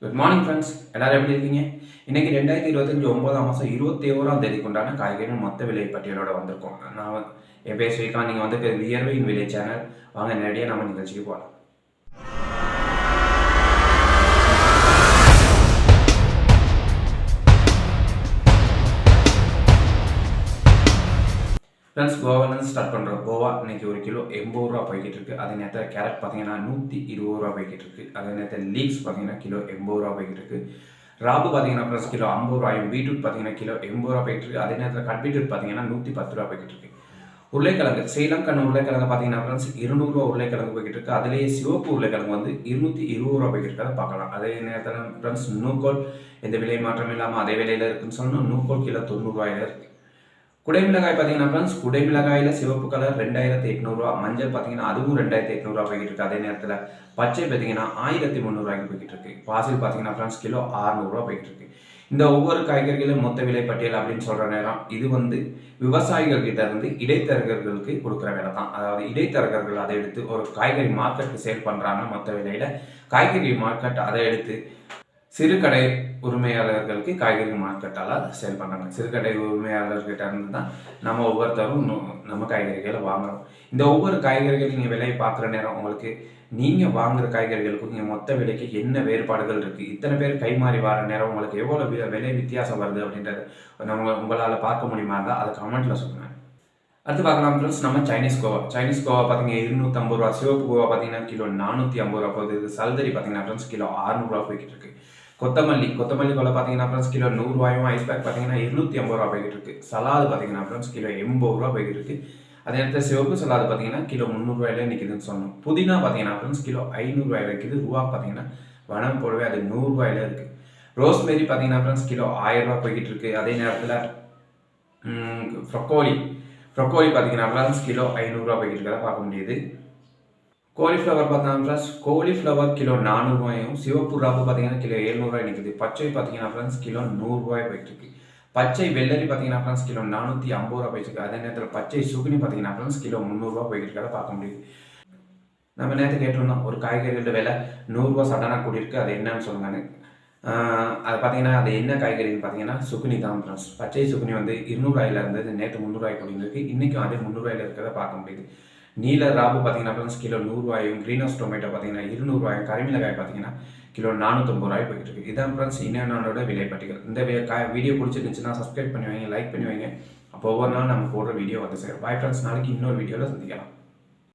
Good morning friends, எல்லாரும் எப்படி இருக்கீங்க? இன்னைக்கு 2025 9ஆம் மாதம் 21ஆம் தேதிக்கு உண்டான காய்கறி மொத்த விலை பட்டியலோட வந்திருக்கோம். என் பேர் ஸ்ரீகாந்த். நீங்கள் வந்து வியர்வையின் விலை சேனல். வாங்க நேரடியாக நம்ம நிகழ்ச்சிக்கு போகலாம். ஃப்ரெண்ட்ஸ், கோவாலேருந்து ஸ்டார்ட் பண்ணுறோம். கோவா இன்னைக்கு ஒரு கிலோ 80 ரூபா போய்கிட்டு இருக்கு. அதே நேரத்தில் கேரட் பார்த்தீங்கன்னா 120 ரூபா போய்கிட்டு இருக்கு. அதே நேரத்தில் லீக்ஸ் பார்த்தீங்கன்னா கிலோ 80 ரூபா போய்கிட்டு இருக்கு. ராபு பார்த்தீங்கன்னா ப்ளஸ் கிலோ 50 ரூபாயும், பீட்ரூட் பார்த்தீங்கன்னா கிலோ 80 ரூபா போய்கிட்டு இருக்கு. அதே நேரத்தில் கட் பீட்ரூட் பார்த்தீங்கன்னா 110 ரூபா போய்கிட்டு இருக்கு. உருளைக்கிழங்கு ஸ்ரீலங்கன் உருளைக்கிழங்கு பார்த்தீங்கன்னா ஃப்ரெண்ட்ஸ் 200 ரூபா உருளைக்கிழங்கு போய்கிட்டு இருக்கு. அதிலேயே சிவப்பு உருளைக்கிழங்கு வந்து 220 ரூபா போய்கிட்டு இருக்கிறத பார்க்கலாம். அதே நேரத்தில் ஃப்ரெண்ட்ஸ் நூக்கோல் எந்த விலை மாற்றம் இல்லாமல் அதே விலையில் இருக்குன்னு சொல்லணும். நூக்கோல் கிலோ 90 ரூபாயில இருக்கு. குடைமிளகாய் பார்த்தீங்கன்னா ஃப்ரெண்ட்ஸ் குடைமிளகாயில் சிவப்பு கலர் 2800 ரூபா, மஞ்சள் பார்த்தீங்கன்னா அதுவும் 2800 ரூபா போய்கிட்டு இருக்கு. அதே நேரத்தில் பச்சை பார்த்தீங்கன்னா 1300 ரூபாய்க்கு போய்கிட்டு இருக்கு. பாசில் பார்த்தீங்கன்னா ஃப்ரெண்ட்ஸ் கிலோ 600 ரூபா போய்கிட்டு இருக்கு. இந்த ஒவ்வொரு காய்கறிகளும் மொத்த விலை பட்டியல் அப்படின்னு சொல்ற நேரம் இது வந்து விவசாயிகள் கிட்ட இருந்து இடைத்தரகர்களுக்கு கொடுக்குற வேலை தான். அதாவது இடைத்தரகர்கள் அதை எடுத்து ஒரு காய்கறி மார்க்கெட்டுக்கு சேல் பண்றாங்க மொத்த விலையில. காய்கறி மார்க்கெட் அதை எடுத்து சிறுகடை உரிமையாளர்களுக்கு காய்கறி மார்க்கெட்டால் சேல் பண்ணுறாங்க. சிறுகடை உரிமையாளர்கிட்ட இருந்து தான் நம்ம ஒவ்வொருத்தரும் நம்ம காய்கறிகளை வாங்குறோம். இந்த ஒவ்வொரு காய்கறிகள் நீங்கள் விலையை பார்க்குற நேரம் உங்களுக்கு நீங்கள் வாங்குகிற காய்கறிகளுக்கும் நீங்கள் மொத்த விலைக்கு என்ன வேறுபாடுகள் இருக்குது, இத்தனை பேர் கை மாறி வர நேரம் உங்களுக்கு எவ்வளோ விலை வித்தியாசம் வருது அப்படின்றது உங்களால் பார்க்க முடியுமா இருந்தால் அதை கமெண்ட்டில் சொல்லுங்கள். அடுத்து பார்க்கலாம் ஃப்ரெண்ட்ஸ், நம்ம சைனீஸ் கோவா பார்த்தீங்கன்னா 250 ரூபா, சிவப்பு கோவா பார்த்தீங்கன்னா கிலோ 450 ரூபா போகுது. சல்தரி பார்த்தீங்கன்னா ஃப்ரெண்ட்ஸ் கிலோ 600 ரூபா போய்கிட்டு இருக்கு. கொத்தமல்லி கோலை பார்த்தீங்கன்னா ஃப்ரெண்ட்ஸ் கிலோ 100 ரூபாயும், ஐஸ் பேக் பார்த்தீங்கன்னா 250 ரூபா போய்கிட்டு இருக்கு. சலாது பார்த்தீங்கன்னா ஃப்ரெண்ட்ஸ் கிலோ 80 ரூபா போய்கிட்டு இருக்கு. அதே நேரத்தில் சிவப்பு சலாது பார்த்தீங்கன்னா கிலோ 300 ரூபாயில நிற்குதுன்னு சொன்னோம். புதினா பார்த்தீங்கன்னா ஃப்ரெண்ட்ஸ் கிலோ 500 ரூபாயில இருக்குது. ரூபா பார்த்தீங்கன்னா வனம் போலவே அது 100 ரூபாயில இருக்கு. ரோஸ்மேரி பார்த்தீங்கன்னா ஃப்ரெண்ட்ஸ் கிலோ 1000 ரூபா போய்கிட்டு இருக்கு. அதே நேரத்தில் ப்ரொக்கோலி பார்த்தீங்கன்னா ஃப்ரெண்ட்ஸ் கிலோ 500 ரூபா போய்கிட்டு இருக்கிறத பார்க்க முடியுது. கோலிஃப்ளவர் பார்த்தீங்கன்னா ஃப்ரெண்ட்ஸ் கோலிஃப்ளவர் கிலோ 400 ரூபாயும், சிவப்பு ராப்பு பார்த்தீங்கன்னா கிலோ 700 ரூபாய் நிற்குது. பச்சை பார்த்தீங்கன்னா ஃப்ரெண்ட்ஸ் கிலோ 100 ரூபாய் போயிட்டு இருக்கு. பச்சை வெள்ளரி பார்த்தீங்கன்னா ஃப்ரெண்ட்ஸ் கிலோ 450 ரூபா போயிட்டு இருக்கு. அதே நேரத்தில் பச்சை சுகுனி பார்த்தீங்கன்னா ஃப்ரெண்ட்ஸ் கிலோ 300 ரூபா போய்கிட்டு இருக்கிறத பார்க்க முடியுது. நம்ம நேரத்தை கேட்டிருந்தோம் ஒரு காய்கறிகளோட விலை 100 ரூபா சடனாக கூடியிருக்கு, அது என்னன்னு சொல்லுங்கன்னு. அது பார்த்தீங்கன்னா அது என்ன காய்கறின்னு பார்த்தீங்கன்னா சுகுனி தான் ஃப்ரெண்ட்ஸ். பச்சை சுகுனி வந்து 200 ரூபாயில இருந்தது, நேற்று 300 ரூபாய் கூடியிருக்கு. இன்றைக்கும் அதே 300 ரூபாயில இருக்கிறத பார்க்க முடியுது. நீல ராபு பார்த்தீங்கன்னா ஃப்ரெண்ட்ஸ் கிலோ 100 ரூபாயும், கிரீன் ஹவுஸ் டொமேட்டோ பார்த்தீங்கன்னா 200 ரூபாயும், கரிமிளகாய் பார்த்தீங்கன்னா கிலோ 450 ரூபாய் போய்கிட்டு இருக்கு. இதான் ஃப்ரெண்ட்ஸ் இன்னொன்னோட விலை பட்டியல். இந்த வீடியோ பிடிச்சிருந்துச்சுன்னா சப்ஸ்கிரைப் பண்ணி வைங்க, லைக் பண்ணி வைங்க. அப்போ ஒவ்வொரு நாள் நம்ம போடுற வீடியோ வந்து சேரும். பாய் ஃப்ரெண்ட்ஸ், நாளைக்கு இன்னொரு வீடியோவில் சந்திக்கலாம்.